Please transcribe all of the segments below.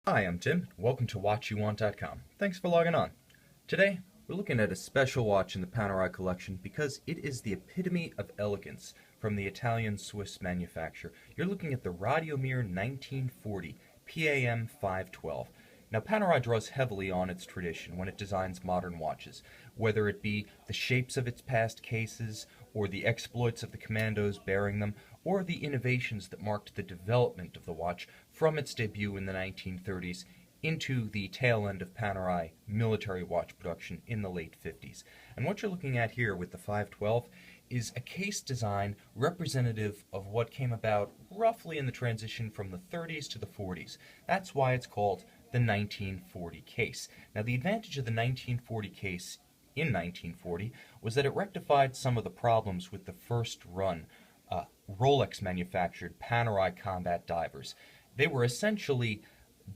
Hi, I'm Tim. Welcome to WatchYouWant.com. Thanks for logging on. Today, we're looking at a special watch in the Panerai collection because it is the epitome of elegance from the Italian-Swiss manufacturer. You're looking at the Radiomire 1940 PAM00512. Now, Panerai draws heavily on its tradition when it designs modern watches, whether it be the shapes of its past cases, or the exploits of the commandos bearing them, or the innovations that marked the development of the watch from its debut in the 1930s into the tail end of Panerai military watch production in the late 50s. And what you're looking at here with the 512 is a case design representative of what came about roughly in the transition from the 30s to the 40s. That's why it's called the 1940 case. Now, the advantage of the 1940 case in 1940 was that it rectified some of the problems with the first run Rolex manufactured Panerai combat divers. They were essentially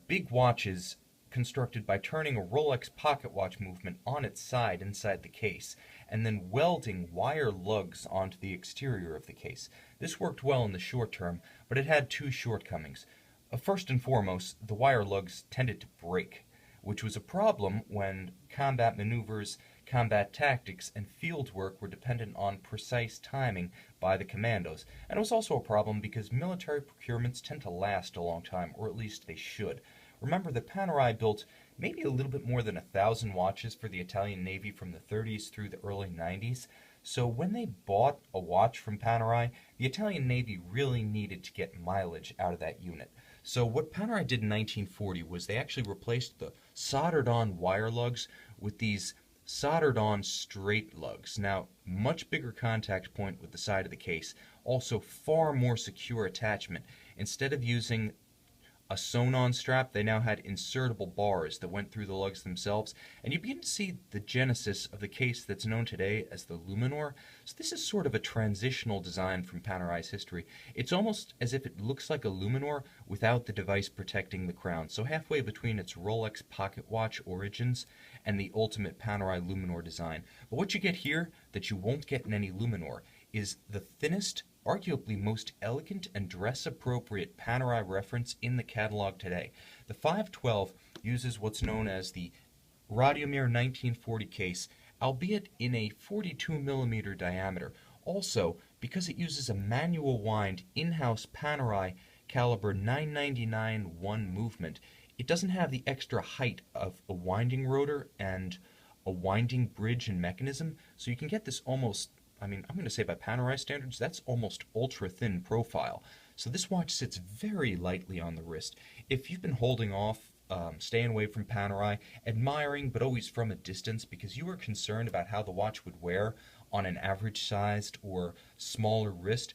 big watches constructed by turning a Rolex pocket watch movement on its side inside the case and then welding wire lugs onto the exterior of the case. This worked well in the short term, but it had two shortcomings. First and foremost, the wire lugs tended to break, which was a problem when combat maneuvers, combat tactics, and field work were dependent on precise timing by the commandos. And it was also a problem because military procurements tend to last a long time, or at least they should. Remember that Panerai built maybe a little bit more than 1,000 watches for the Italian Navy from the 30s through the early 90s. So when they bought a watch from Panerai, the Italian Navy really needed to get mileage out of that unit. So what Panerai did in 1940 was they actually replaced the soldered-on wire lugs with these soldered-on straight lugs. Now, much bigger contact point with the side of the case, also far more secure attachment. Instead of using a sewn-on strap, they now had insertable bars that went through the lugs themselves, and you begin to see the genesis of the case that's known today as the luminor. So this is sort of a transitional design from Panerai's history. It's almost as if it looks like a luminor without the device protecting the crown, so halfway between its Rolex pocket watch origins and the ultimate Panerai luminor design. But what you get here that you won't get in any luminor is the thinnest, arguably most elegant and dress-appropriate Panerai reference in the catalog today. The 512 uses what's known as the Radiomire 1940 case, albeit in a 42mm diameter. Also, because it uses a manual wind in-house Panerai caliber 999-1 movement, it doesn't have the extra height of a winding rotor and a winding bridge and mechanism, so you can get this almost, I'm going to say by Panerai standards, that's almost ultra-thin profile. So this watch sits very lightly on the wrist. If you've been holding off, staying away from Panerai, admiring but always from a distance because you were concerned about how the watch would wear on an average-sized or smaller wrist,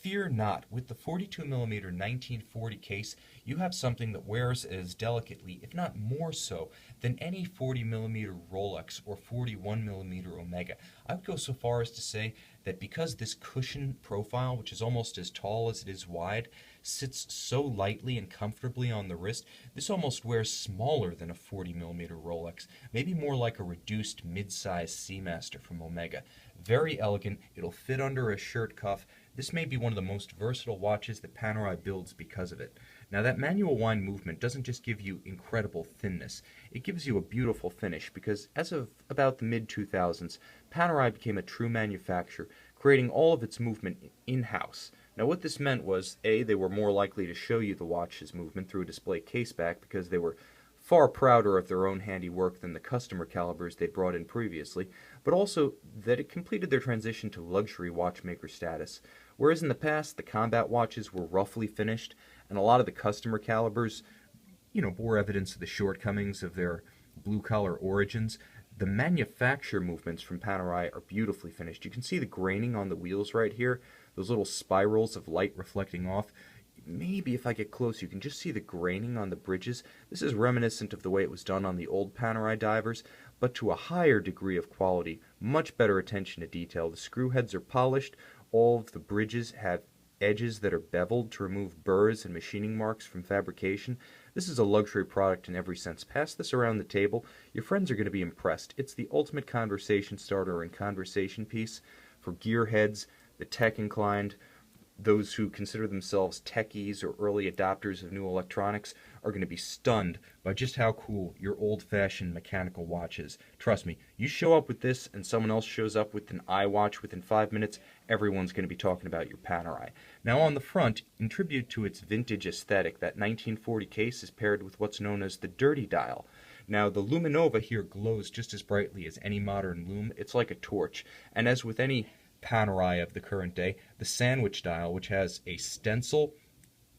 fear not. With the 42mm 1940 case, you have something that wears as delicately, if not more so, than any 40mm Rolex or 41mm Omega. I would go so far as to say that because this cushion profile, which is almost as tall as it is wide, sits so lightly and comfortably on the wrist, this almost wears smaller than a 40mm Rolex, maybe more like a reduced mid-size Seamaster from Omega. Very elegant, it'll fit under a shirt cuff. This may be one of the most versatile watches that Panerai builds because of it. Now, that manual wind movement doesn't just give you incredible thinness, it gives you a beautiful finish because as of about the mid-2000s, Panerai became a true manufacturer, creating all of its movement in-house. Now, what this meant was, A, they were more likely to show you the watch's movement through a display caseback because they were far prouder of their own handiwork than the customer calibers they'd brought in previously, but also that it completed their transition to luxury watchmaker status. Whereas in the past, the combat watches were roughly finished, and a lot of the customer calibers, bore evidence of the shortcomings of their blue-collar origins, the manufacture movements from Panerai are beautifully finished. You can see the graining on the wheels right here, those little spirals of light reflecting off. Maybe if I get close, you can just see the graining on the bridges. This is reminiscent of the way it was done on the old Panerai divers, but to a higher degree of quality, much better attention to detail. The screw heads are polished, all of the bridges have edges that are beveled to remove burrs and machining marks from fabrication. This is a luxury product in every sense. Pass this around the table, your friends are going to be impressed. It's the ultimate conversation starter and conversation piece for gearheads, the tech inclined, those who consider themselves techies or early adopters of new electronics are going to be stunned by just how cool your old-fashioned mechanical watch is. Trust me, you show up with this and someone else shows up with an iWatch within 5 minutes, everyone's going to be talking about your Panerai. Now on the front, in tribute to its vintage aesthetic, that 1940 case is paired with what's known as the dirty dial. Now, the Luminova here glows just as brightly as any modern lume. It's like a torch. And as with any Panerai of the current day, the sandwich dial, which has a stencil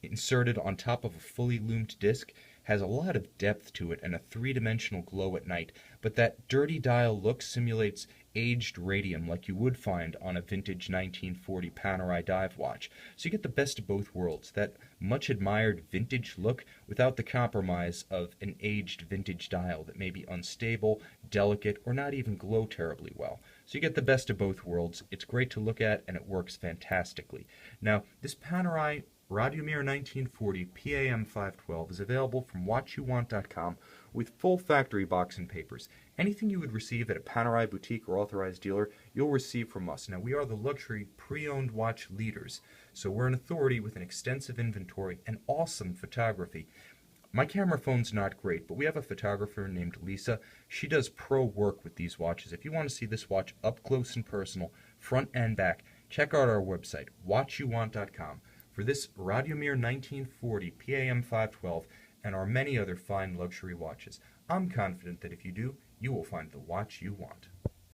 inserted on top of a fully lumed disc, has a lot of depth to it and a three-dimensional glow at night, but that dirty dial look simulates aged radium like you would find on a vintage 1940 Panerai dive watch. So you get the best of both worlds, that much admired vintage look without the compromise of an aged vintage dial that may be unstable, delicate, or not even glow terribly well. So you get the best of both worlds. It's great to look at and it works fantastically. Now, this Panerai Radiomir 1940 PAM00512 is available from watchyouwant.com with full factory box and papers. Anything you would receive at a Panerai boutique or authorized dealer, you'll receive from us. Now, we are the luxury pre-owned watch leaders, so we're an authority with an extensive inventory and awesome photography. My camera phone's not great, but we have a photographer named Lisa. She does pro work with these watches. If you want to see this watch up close and personal, front and back, check out our website, watchyouwant.com. for this Radiomir 1940 PAM00512 and our many other fine luxury watches. I'm confident that if you do, you will find the watch you want.